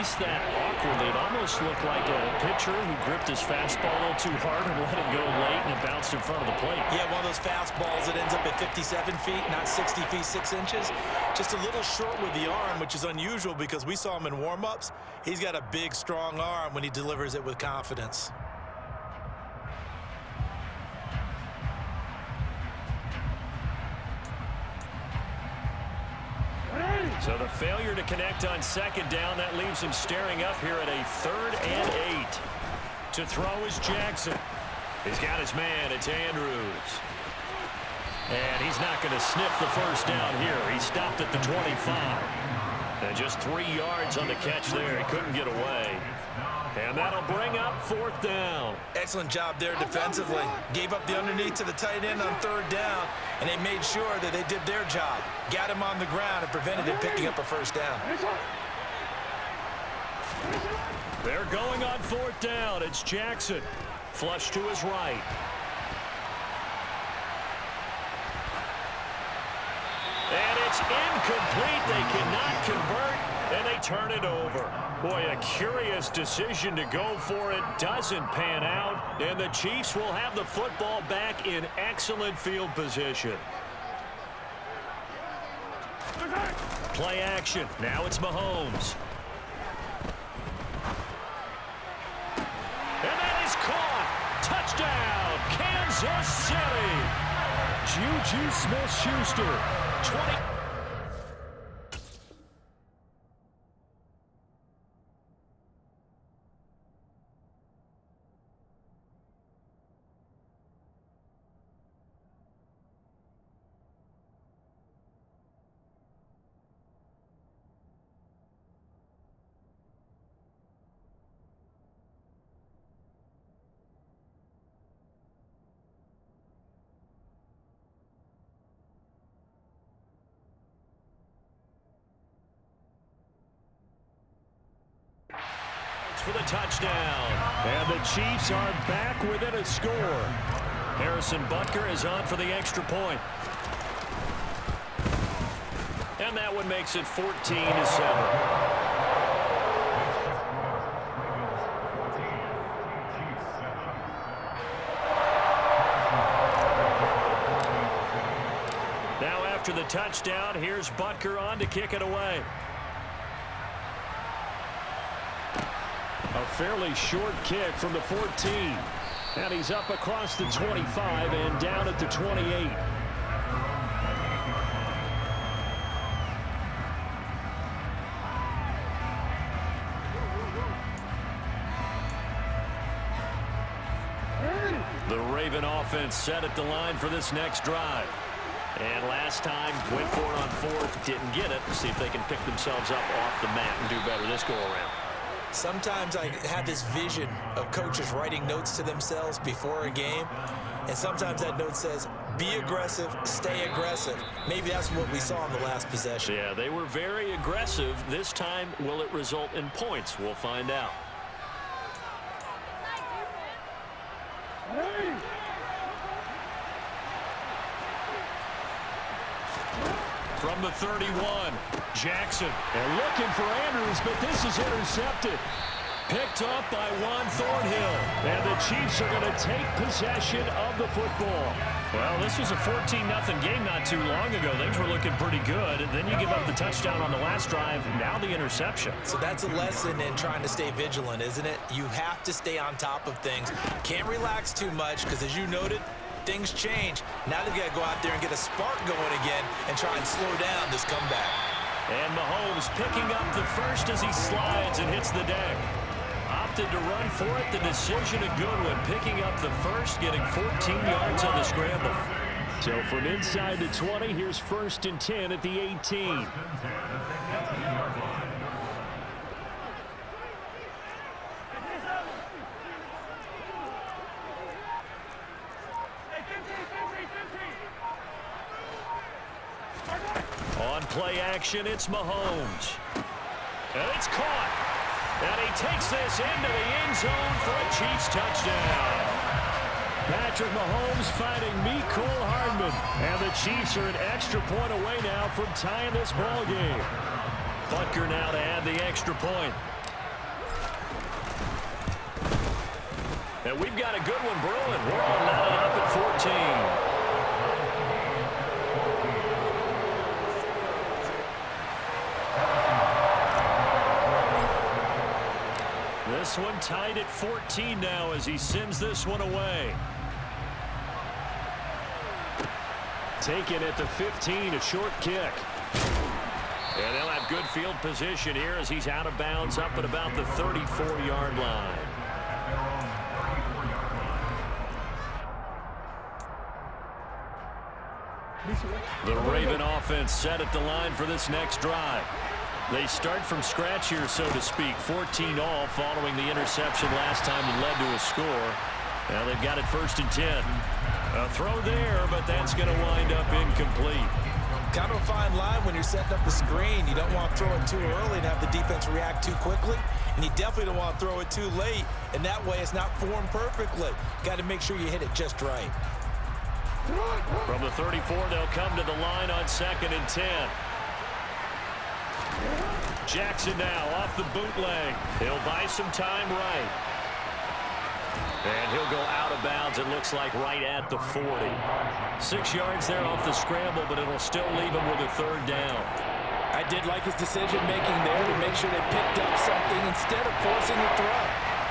released that awkwardly. It almost looked like a pitcher who gripped his fastball a little too hard and let it go late, and it bounced in front of the plate. Yeah, one of those fastballs that ends up at 57 feet, not 60 feet, 6 inches. Just a little short with the arm, which is unusual because we saw him in warm-ups. He's got a big, strong arm when he delivers it with confidence. So the failure to connect on second down, that leaves him staring up here at a 3rd and 8. To throw is Jackson. He's got his man. It's Andrews. And he's not going to sniff the first down here. He stopped at the 25. And just 3 yards on the catch there. He couldn't get away. And that'll bring up 4th down. Excellent job there defensively. Gave up the underneath to the tight end on 3rd down, and they made sure that they did their job. Got him on the ground and prevented him picking up a first down. They're going on 4th down. It's Jackson. Flush to his right. And it's incomplete. They cannot convert, and they turn it over. Boy, a curious decision to go for it. Doesn't pan out, and the Chiefs will have the football back in excellent field position. Play action. Now it's Mahomes. And that is caught. Touchdown, Kansas City. Juju Smith-Schuster, 20. For the touchdown. And the Chiefs are back within a score. Harrison Butker is on for the extra point. And that one makes it 14-7. Now after the touchdown, here's Butker on to kick it away. A fairly short kick from the 14. And he's up across the 25 and down at the 28. The Raven offense set at the line for this next drive. And last time, went for it on 4th, didn't get it. See if they can pick themselves up off the mat and do better this go-around. Sometimes I have this vision of coaches writing notes to themselves before a game, and sometimes that note says, be aggressive, stay aggressive. Maybe that's what we saw in the last possession. Yeah, they were very aggressive. This time, will it result in points? We'll find out. From the 31, Jackson. And looking for Andrews, but this is intercepted. Picked up by Juan Thornhill. And the Chiefs are going to take possession of the football. Well, this was a 14-0 game not too long ago. Things were looking pretty good. And then you give up the touchdown on the last drive. Now the interception. So that's a lesson in trying to stay vigilant, isn't it? You have to stay on top of things. Can't relax too much because, as you noted, things change. Now they've got to go out there and get a spark going again and try and slow down this comeback. And Mahomes picking up the first as he slides and hits the deck. Opted to run for it. The decision a good one. Picking up the first, getting 14 yards on the scramble. So from inside the 20, here's 1st and 10 at the 18. On play action, it's Mahomes. And it's caught. And he takes this into the end zone for a Chiefs touchdown. Patrick Mahomes finding Mecole Hardman. And the Chiefs are an extra point away now from tying this ball game. Butker now to add the extra point. And we've got a good one brewing. We're all knotted up at 14. This one tied at 14 now as he sends this one away. Taken at the 15, a short kick. And they'll have good field position here as he's out of bounds up at about the 34-yard line. The Raven offense set at the line for this next drive. They start from scratch here, so to speak. 14 all following the interception last time that led to a score. Now they've got it 1st and 10. A throw there, but that's going to wind up incomplete. Kind of a fine line when you're setting up the screen. You don't want to throw it too early and have the defense react too quickly. And you definitely don't want to throw it too late. And that way it's not formed perfectly. Got to make sure you hit it just right. From the 34, they'll come to the line on 2nd and 10. Jackson now off the bootleg. He'll buy some time right. And he'll go out of bounds, it looks like, right at the 40. 6 yards there off the scramble, but it'll still leave him with a 3rd down. I did like his decision-making there to make sure they picked up something instead of forcing the throw.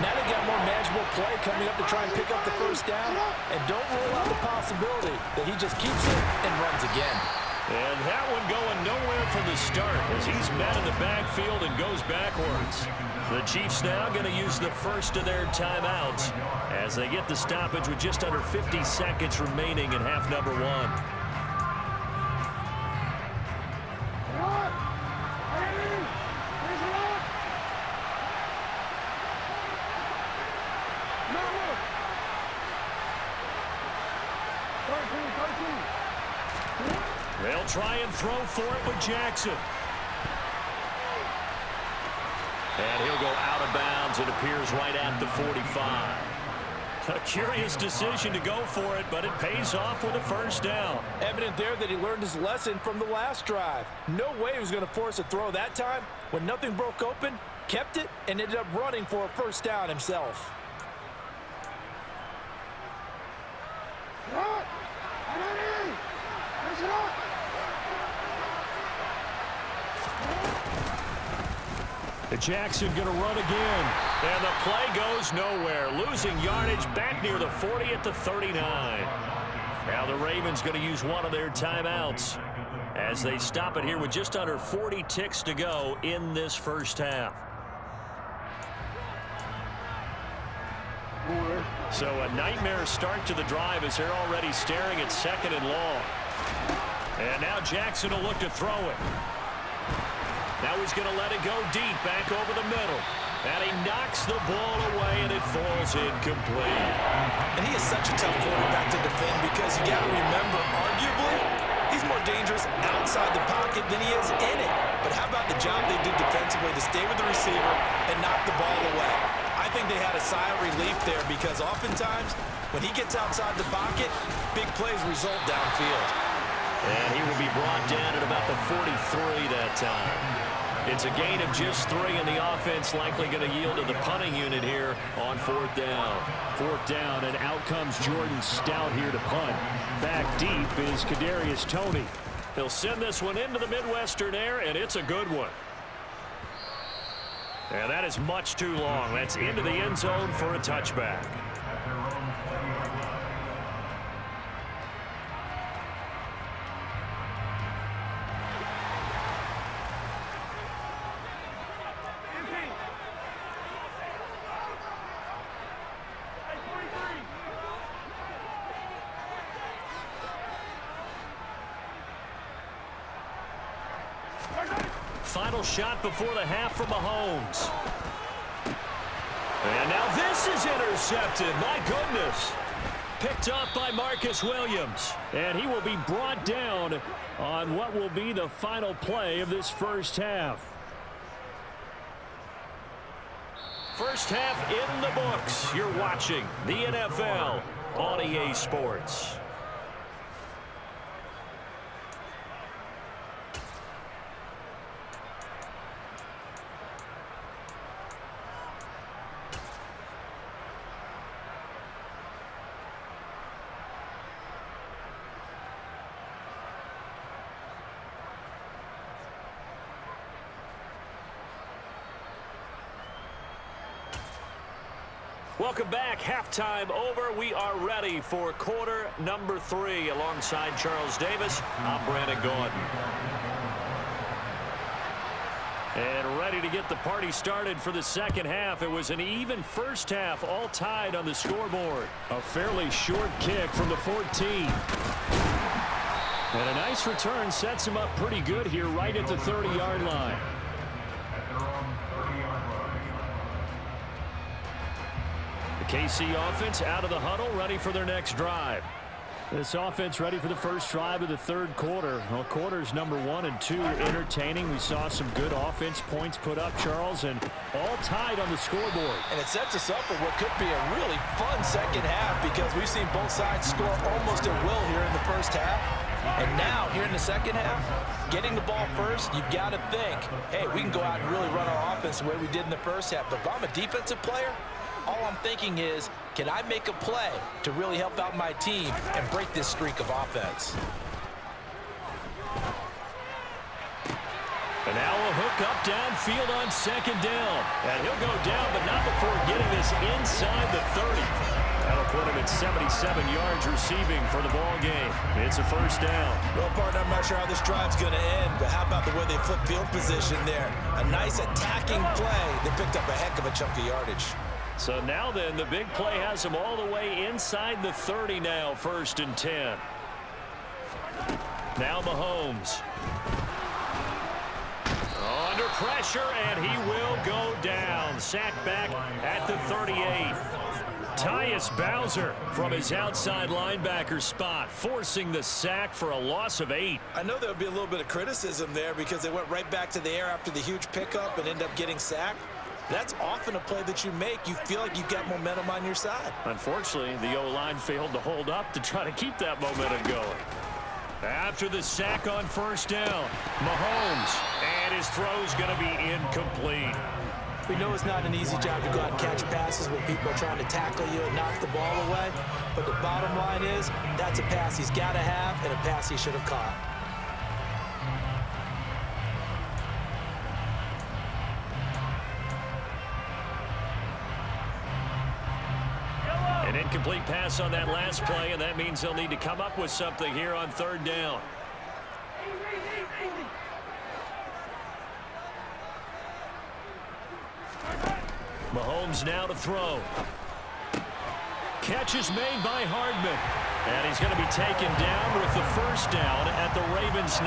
Now they got more manageable play coming up to try and pick up the 1st down. And don't rule out the possibility that he just keeps it and runs again. And that one going nowhere from the start as he's met in the backfield and goes backwards. The Chiefs now going to use the first of their timeouts as they get the stoppage with just under 50 seconds remaining in half number 1. They'll try and throw for it with Jackson. And he'll go out of bounds. It appears right at the 45. A curious decision to go for it, but it pays off with a 1st down. Evident there that he learned his lesson from the last drive. No way he was going to force a throw that time. When nothing broke open, kept it, and ended up running for a 1st down himself. Jackson going to run again. And the play goes nowhere. Losing yardage back near the 40 at the 39. Now the Ravens going to use one of their timeouts as they stop it here with just under 40 ticks to go in this 1st half. So a nightmare start to the drive as they're already staring at 2nd and long. And now Jackson will look to throw it. Now he's going to let it go deep, back over the middle. And he knocks the ball away, and it falls incomplete. And he is such a tough quarterback to defend because you got to remember, arguably, he's more dangerous outside the pocket than he is in it. But how about the job they did defensively to stay with the receiver and knock the ball away? I think they had a sigh of relief there because oftentimes when he gets outside the pocket, big plays result downfield. And he will be brought down at about the 43 that time. It's a gain of just 3, and the offense likely going to yield to the punting unit here on 4th down. 4th down, and out comes Jordan Stout here to punt. Back deep is Kadarius Toney. He'll send this one into the Midwestern air, and it's a good one. And that is much too long. That's into the end zone for a touchback. Final shot before the half from Mahomes. And now this is intercepted. My goodness. Picked up by Marcus Williams. And he will be brought down on what will be the final play of this 1st half. 1st half in the books. You're watching the NFL on EA Sports. Welcome back. Halftime over. We are ready for quarter number 3. Alongside Charles Davis, I'm Brandon Gordon. And ready to get the party started for the second half. It was an even first half, all tied on the scoreboard. A fairly short kick from the 14. And a nice return sets him up pretty good here right at the 30-yard line. The KC offense out of the huddle, ready for their next drive. This offense ready for the first drive of the third quarter. Well, quarters number 1 and 2 entertaining. We saw some good offense points put up, Charles, and all tied on the scoreboard. And it sets us up for what could be a really fun second half because we've seen both sides score almost at will here in the first half. And now, here in the second half, getting the ball first, you've got to think, hey, we can go out and really run our offense the way we did in the first half. But if I'm a defensive player, all I'm thinking is, can I make a play to really help out my team and break this streak of offense? And now a hook up downfield on second down. And he'll go down, but not before getting this inside the 30. That'll put him at 77 yards receiving for the ball game. It's a first down. Well, partner, I'm not sure how this drive's going to end, but how about the way they flip field position there? A nice attacking play that picked up a heck of a chunk of yardage. So now then, the big play has him all the way inside the 30 now, 1st and 10. Now Mahomes. Under pressure, and he will go down. Sacked back at the 38. Tyus Bowser from his outside linebacker spot, forcing the sack for a loss of 8. I know there'll be a little bit of criticism there because they went right back to the air after the huge pickup and end up getting sacked. That's often a play that you make. You feel like you've got momentum on your side. Unfortunately, the O-line failed to hold up to try to keep that momentum going. After the sack on first down, Mahomes, and his throw's going to be incomplete. We know it's not an easy job to go out and catch passes when people are trying to tackle you and knock the ball away. But the bottom line is, that's a pass he's got to have and a pass he should have caught. An incomplete pass on that last play, and that means they'll need to come up with something here on third down. Mahomes now to throw. Catch is made by Hardman. And he's going to be taken down with the first down at the Ravens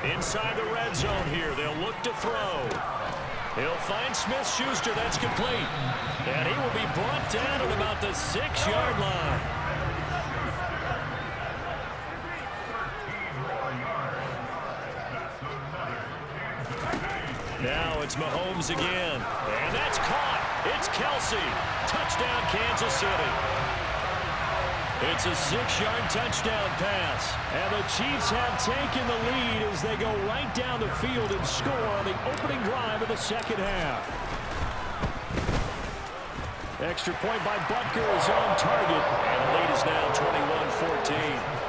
19. Inside the red zone here, they'll look to throw. He'll find Smith-Schuster. That's complete. And he will be brought down at about the 6-yard line. Now it's Mahomes again. And that's caught. It's Kelsey. Touchdown, Kansas City. It's a 6-yard touchdown pass. And the Chiefs have taken the lead as they go right down the field and score on the opening drive of the second half. Extra point by Butker is on target. And the lead is now 21-14.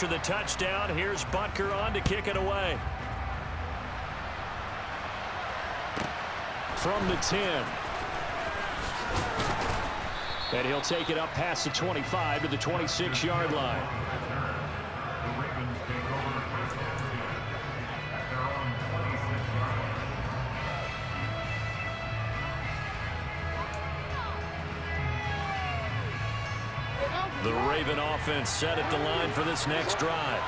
After the touchdown, here's Butker on to kick it away. From the 10. And he'll take it up past the 25 to the 26-yard line. The Raven offense set at the line for this next drive.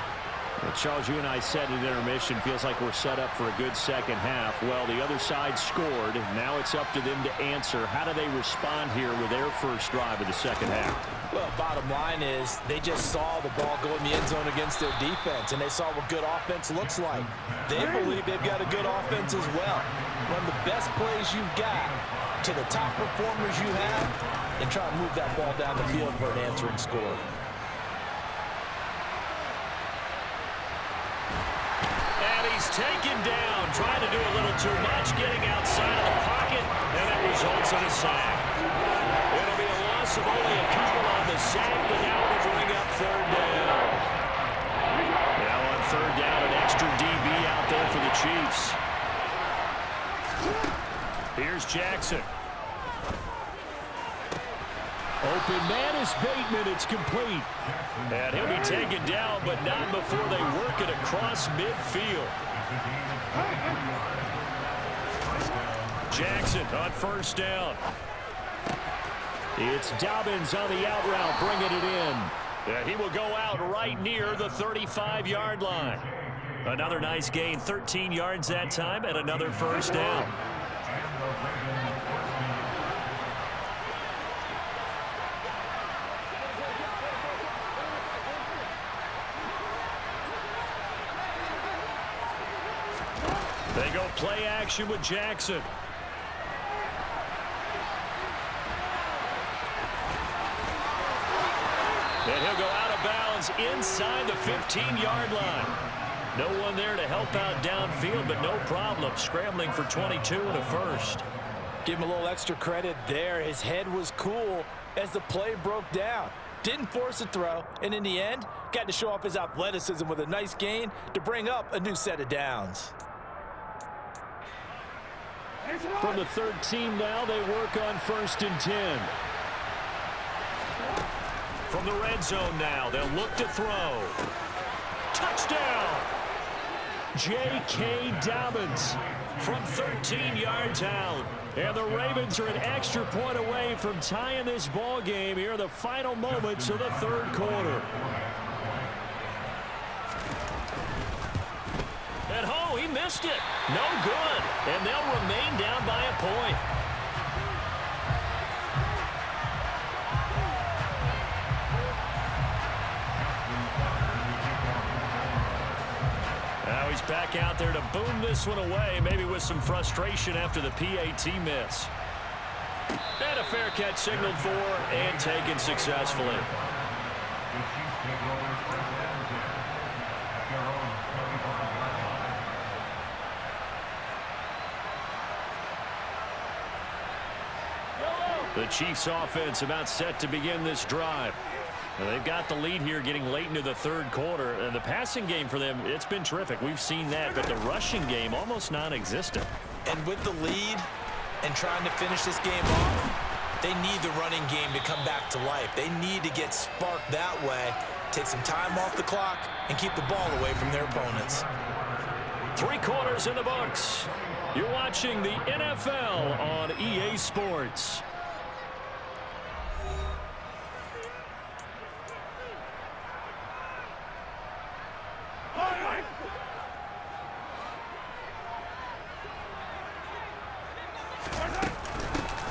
Well, Charles, you and I said at intermission, feels like we're set up for a good second half. Well, the other side scored. Now it's up to them to answer. How do they respond here with their first drive of the second half? Well, bottom line is they just saw the ball go in the end zone against their defense, and they saw what good offense looks like. They believe they've got a good offense as well. Run the best plays you've got to the top performers you have, and try to move that ball down the field for an answering score. And he's taken down, trying to do a little too much, getting outside of the pocket, and that results in a sack. loss of only a couple on the sack, but now will bring up third down. Now on third down, an extra DB out there for the Chiefs. Here's Jackson. Open man is Bateman. It's complete. And he'll be taken down, but not before they work it across midfield. Jackson on first down. It's Dobbins on the out route, bringing it in. And he will go out right near the 35-yard line. Another nice gain, 13 yards that time, and another first down. They go play action with Jackson. And he'll go out of bounds inside the 15-yard line. No one there to help out downfield, but no problem. Scrambling for 22 and a first. Give him a little extra credit there. His head was cool as the play broke down. Didn't force a throw, and in the end, got to show off his athleticism with a nice gain to bring up a new set of downs. From the 13 now, they work on 1st and 10. From the red zone now, they'll look to throw. Touchdown! J.K. Dobbins from 13 yards out. And the Ravens are an extra point away from tying this ball game here in the final moments of the third quarter. And oh, he missed it. No good. And they'll remain down by a point. Now he's back out there to boom this one away, maybe with some frustration after the PAT miss. And a fair catch signaled for and taken successfully. The Chiefs offense about set to begin this drive. Now they've got the lead here getting late into the third quarter. And the passing game for them, it's been terrific. We've seen that, but the rushing game almost non-existent. And with the lead and trying to finish this game off, they need the running game to come back to life. They need to get sparked that way, take some time off the clock, and keep the ball away from their opponents. 3 quarters in the books. You're watching the NFL on EA Sports.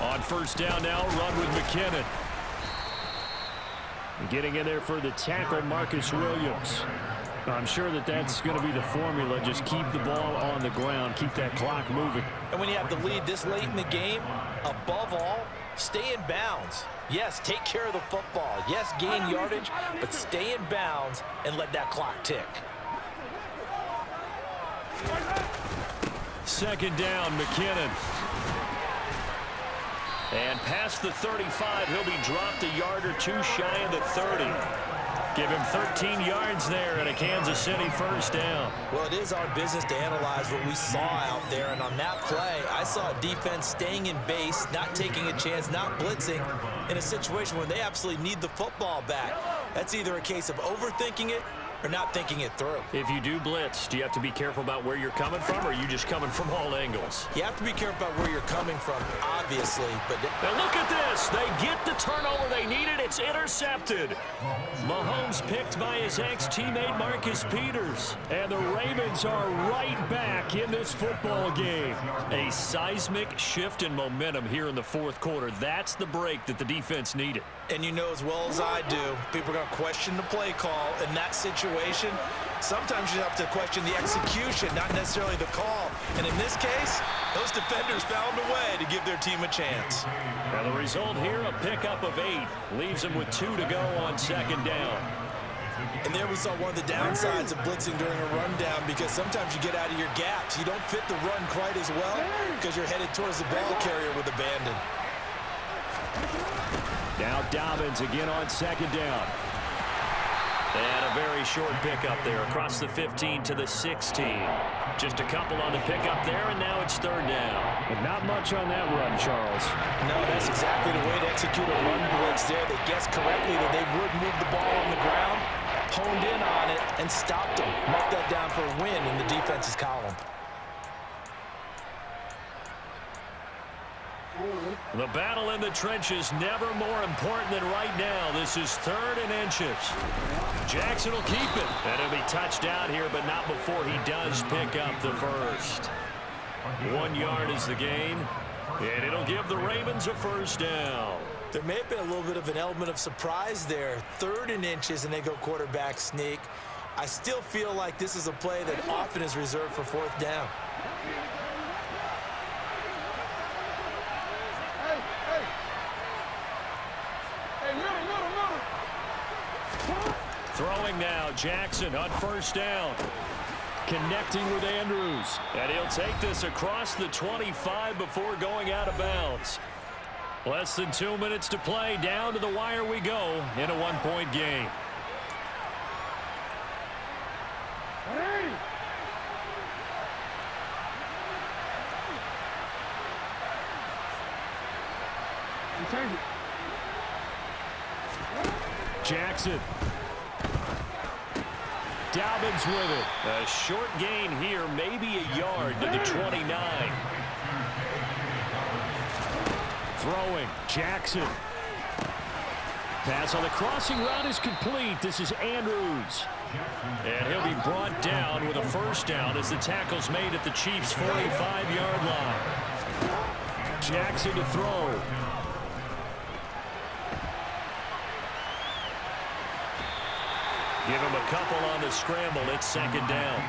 On first down now, run with McKinnon. Getting in there for the tackle, Marcus Williams. I'm sure that that's going to be the formula. Just keep the ball on the ground, keep that clock moving. And when you have the lead this late in the game, above all, stay in bounds. Yes, take care of the football. Yes, gain yardage, but stay in bounds and let that clock tick. Second down, McKinnon. And past the 35, he'll be dropped a yard or two shy of the 30. Give him 13 yards there and a Kansas City first down. Well, it is our business to analyze what we saw out there. And on that play, I saw a defense staying in base, not taking a chance, not blitzing in a situation where they absolutely need the football back. That's either a case of overthinking it or not thinking it through. If you do blitz, do you have to be careful about where you're coming from, or are you just coming from all angles? You have to be careful about where you're coming from, obviously. But now look at this. They get the turnover they needed. It's intercepted. Mahomes picked by his ex-teammate Marcus Peters. And the Ravens are right back in this football game. A seismic shift in momentum here in the fourth quarter. That's the break that the defense needed. And you know as well as I do, people are going to question the play call in that situation. Sometimes you have to question the execution, not necessarily the call. And in this case, those defenders found a way to give their team a chance. Now the result here, a pickup of 8. Leaves them with 2 to go on second down. And there we saw one of the downsides of blitzing during a rundown, because sometimes you get out of your gaps. You don't fit the run quite as well because you're headed towards the ball carrier with abandon. Now Dobbins again on second down. And a very short pickup there across the 15 to the 16. Just a couple on the pickup there, and now it's third down. But not much on that run, Charles. No, that's exactly the way to execute a run blitz there. They guessed correctly that they would move the ball on the ground, honed in on it, and stopped them. Marked that down for a win in the defense's column. The battle in the trenches never more important than right now. This is 3rd and inches. Jackson will keep it. And it'll be touched out here, but not before he does pick up the first. 1 yard is the gain, and it'll give the Ravens a first down. There may have been a little bit of an element of surprise there. 3rd and inches, and they go quarterback sneak. I still feel like this is a play that often is reserved for 4th down. Throwing now, Jackson on first down. Connecting with Andrews. And he'll take this across the 25 before going out of bounds. Less than 2 minutes to play. Down to the wire we go in a 1-point game. Jackson. Dobbins with it. A short gain here, maybe a yard to the 29. Throwing. Jackson. Pass on the crossing route is complete. This is Andrews. And he'll be brought down with a first down as the tackle's made at the Chiefs' 45-yard line. Jackson to throw. Give him a couple on the scramble. It's second down.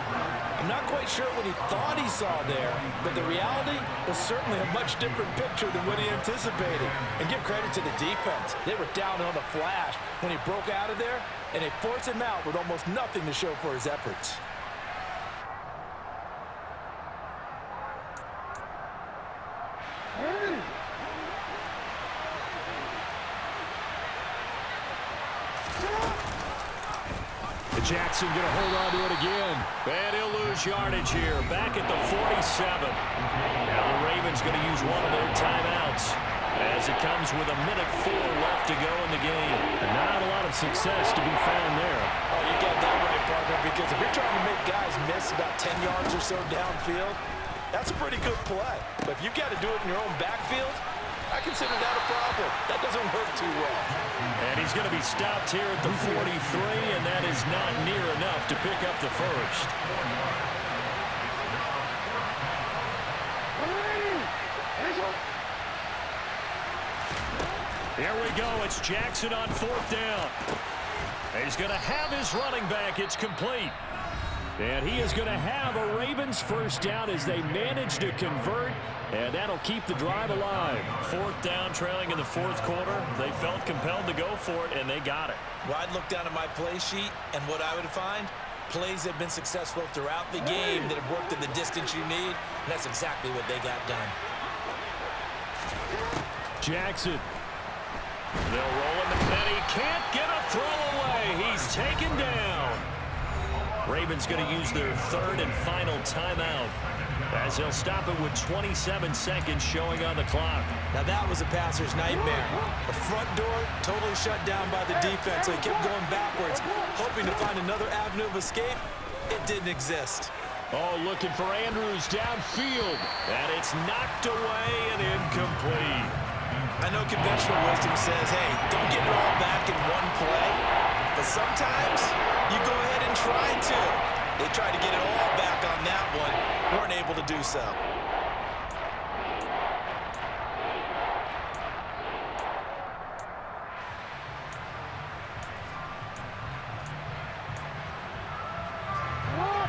I'm not quite sure what he thought he saw there, but the reality was certainly a much different picture than what he anticipated. And give credit to the defense. They were down on the flash when he broke out of there, and they forced him out with almost nothing to show for his efforts. Jackson going to hold on to it again. And he'll lose yardage here. Back at the 47. Now the Ravens going to use one of their timeouts as it comes with 1:04 left to go in the game. And not a lot of success to be found there. Oh, you got that right, partner, because if you're trying to make guys miss about 10 yards or so downfield, that's a pretty good play. But if you've got to do it in your own backfield, I consider that a problem. That doesn't work too well. And he's going to be stopped here at the 43, and that is not near enough to pick up the first. Here we go. It's Jackson on 4th down. He's going to have his running back. It's complete. And he is going to have a Ravens first down as they manage to convert, and that'll keep the drive alive. 4th down, trailing in the 4th quarter. They felt compelled to go for it, and they got it. Well, I'd look down at my play sheet, and what I would find, plays have been successful throughout the game that have worked at the distance you need, and that's exactly what they got done. Jackson. They'll roll him, and he can't get a throw away. He's taken down. Ravens going to use their 3rd and final timeout as they'll stop it with 27 seconds showing on the clock. Now that was a passer's nightmare. The front door totally shut down by the defense, so he kept going backwards, hoping to find another avenue of escape. It didn't exist. Oh, looking for Andrews downfield. And it's knocked away and incomplete. I know conventional wisdom says, hey, don't get it all back in one play. But sometimes you go ahead and try to. They tried to get it all back on that one. Weren't able to do so.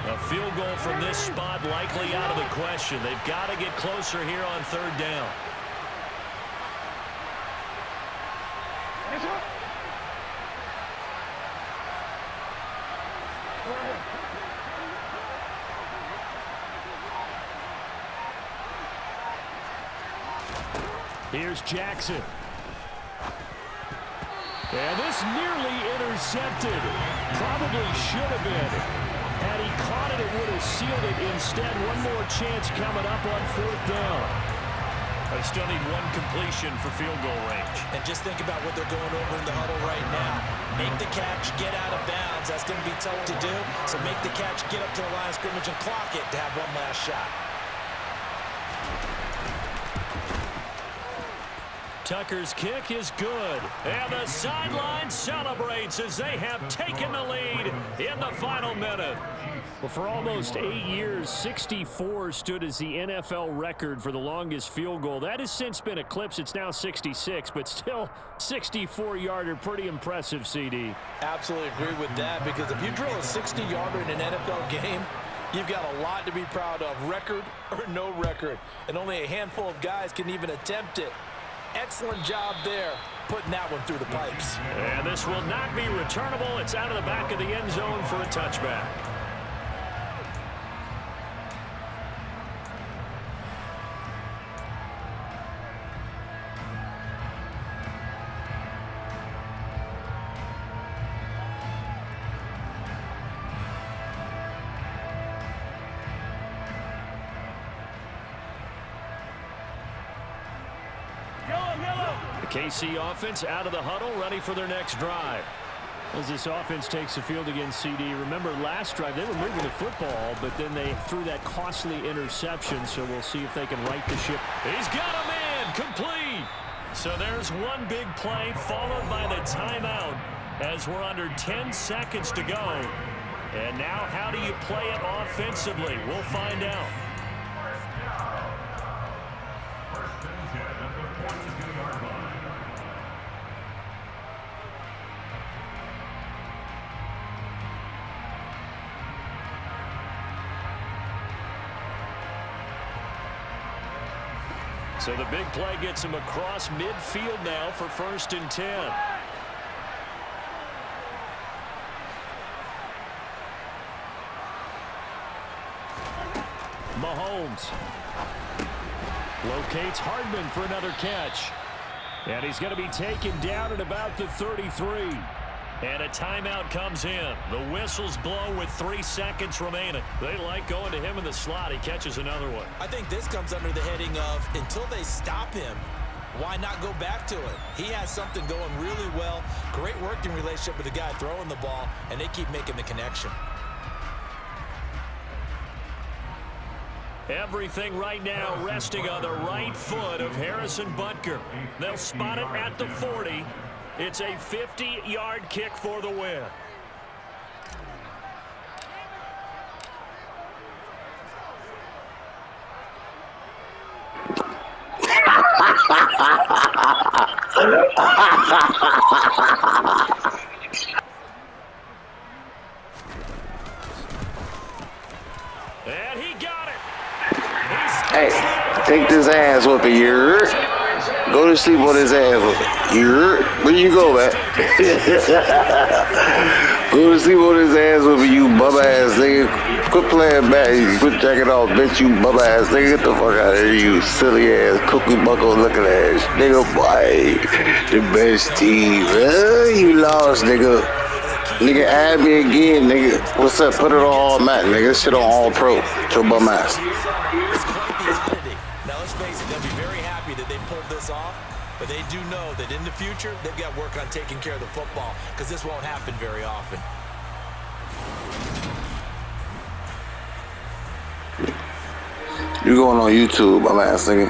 A field goal from this spot likely out of the question. They've got to get closer here on 3rd down. Here's Jackson. And this nearly intercepted. Probably should have been. Had he caught it, it would have sealed it. Instead, one more chance coming up on 4th down. They still need one completion for field goal range. And just think about what they're going over in the huddle right now. Make the catch, get out of bounds. That's going to be tough to do. So make the catch, get up to the line of scrimmage, and clock it to have one last shot. Tucker's kick is good. And the sideline celebrates as they have taken the lead in the final minute. Well, for almost 8 years, 64 stood as the NFL record for the longest field goal. That has since been eclipsed. It's now 66, but still 64-yarder. Pretty impressive, CD. Absolutely agree with that, because if you drill a 60-yarder in an NFL game, you've got a lot to be proud of, record or no record. And only a handful of guys can even attempt it. Excellent job there, putting that one through the pipes. And this will not be returnable. It's out of the back of the end zone for a touchback. The KC offense out of the huddle, ready for their next drive. As this offense takes the field against CD, remember last drive they were moving the football, but then they threw that costly interception, so we'll see if they can right the ship. He's got a man, complete. So there's one big play followed by the timeout as we're under 10 seconds to go. And now how do you play it offensively? We'll find out. So the big play gets him across midfield now for 1st and 10. Mahomes locates Hardman for another catch. And he's going to be taken down at about the 33. And a timeout comes in. The whistles blow with 3 seconds remaining. They like going to him in the slot. He catches another one. I think this comes under the heading of, until they stop him, why not go back to it? He has something going really well. Great working relationship with the guy throwing the ball, and they keep making the connection. Everything right now resting on the right foot of Harrison Butker. They'll spot it at the 40. It's a 50-yard kick for the win. And he got it. Hey, take this ass whooping, you. Go to sleep on his ass whooping. You. Where you go, man? Go to sleep on his ass whooping, you bum ass nigga. Quit playing back. Quit jacking off, bitch, you bum ass nigga. Get the fuck out of here, you silly ass cookie buckle looking ass nigga. Boy, the best team. You lost, nigga. Nigga, add me again, nigga. What's up? Put it on all Matt, nigga. This shit on all pro. Your bum ass. Now, let's face it, they'll be very happy that they pulled this off, but they do know that in the future, they've got work on taking care of the football, because this won't happen very often. You going on YouTube, bum ass nigga.